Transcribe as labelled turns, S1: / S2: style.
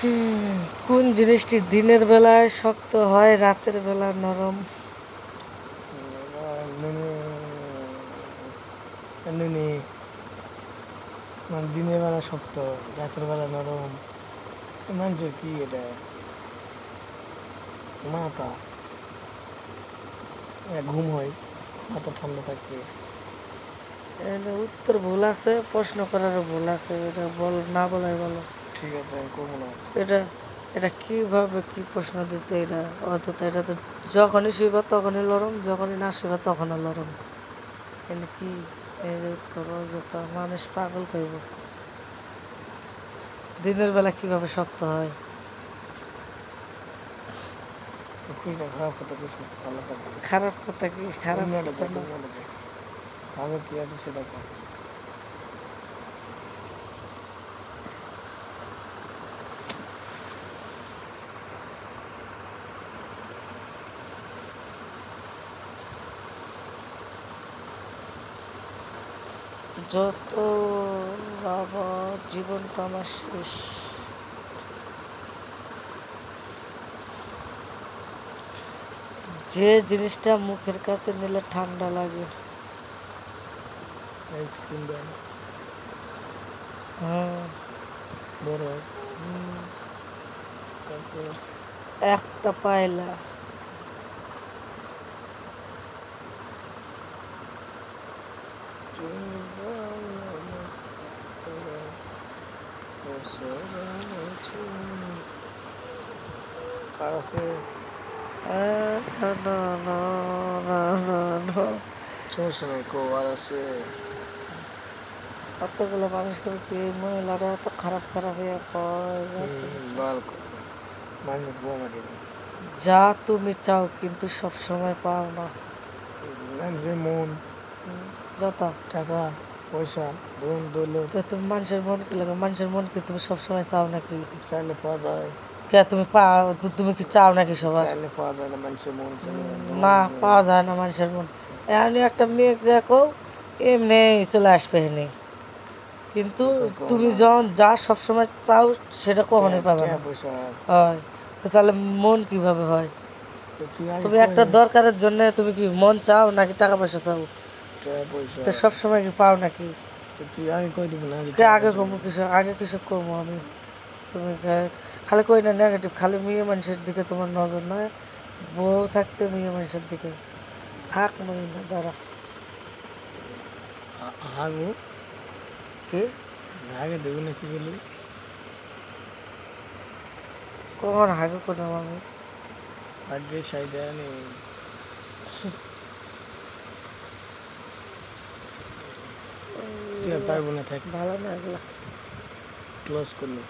S1: কোন জিনিসটি দিনের বেলায় শক্ত হয় রাতের বেলা নরম?
S2: নুনি মানে দিনের বেলা শক্ত রাতের বেলা নরম মানুষের কি এটা মাথা ঘুম হয় মাথা ঠান্ডা থাকে।
S1: এটা উত্তর ভুল আছে, প্রশ্ন করারও ভুল আছে। এটা বল না বলাই বলো।
S2: ঠিক আছে আমি করবো না।
S1: এটা এটা কিভাবে কি প্রশ্ন দিচ্ছে? এটা অযথা। এটা তো যখনই শুইবা তখনই লরম, যখনই না শুইবা তখনও লরম। এটা কি? এর উত্তর অযথা। মানুষ পাগল কইব। দিনের বেলা কিভাবে শক্ত হয়?
S2: খুশটা খারাপ কথা খুশ না ভালো কথা।
S1: খারাপ কথা কি? খারাপ কথা না।
S2: ভালো কি আছে সেটা কর।
S1: যত বাবা জীবনটা আমার শেষ। যে জিনিসটা মুখের কাছে নিলে ঠান্ডা লাগে।
S2: আইসক্রিম দেন
S1: হ্যাঁ।
S2: বরফ
S1: হুম,
S2: তারপর
S1: একটা পায়লা।
S2: আর আছে
S1: না, না, না, না, না, না।
S2: সমস্যা নেই কো আর আছে
S1: কতগুলো মানুষ করে কি এই মহিলারা এত খারাপ খারাপ হয়ে কয়?
S2: বাল মানুষ বোমা দিবে
S1: যা তুমি চাও কিন্তু সব সময় পাও না।
S2: মানুষের মন
S1: যত
S2: টাকা পয়সা ধন দৌলত
S1: তো তুমি মানুষের মন কি লাগে? মানুষের মন কি তুমি সবসময় চাও নাকি?
S2: চাইলে পাওয়া যায়
S1: কে তুমি পাও? তুমি কি চাও নাকি সবার?
S2: চাইলে পাওয়া যায় না মানুষের মন চাইলে
S1: না, পাওয়া যায় না মানুষের মন। এমনি একটা মেয়ে যে কও এমনি চলে আসবে এনে, কিন্তু তুমি যখন যা সবসময় চাও সেটা কখনোই পাবে না।
S2: পয়সা
S1: হয় তো তাহলে মন কিভাবে হয়?
S2: তুই আগে
S1: তুমি একটা দরকারের জন্য তুমি কি মন চাও নাকি টাকা পয়সা চাও?
S2: পয়সা
S1: তো সবসময় কি পাও নাকি?
S2: তুই আগে কই দিব না
S1: কে আগে কমু কিছু? আগে কিছু কমু আমি? তুমি খালি কই না নেগেটিভ, খালি মেয়ে মানুষের দিকে তোমার নজর নয়। বউ থাকতে মেয়ে মানুষের দিকে থাক নই না দাঁড়া।
S2: হাগু
S1: কি
S2: আগে দেবো না কি বলি
S1: কখন হাগু করলাম আমি?
S2: আগে সাইডে নেই তুই আর পারবো না থাক
S1: ভালো না এগুলা।
S2: ক্লোজ করলি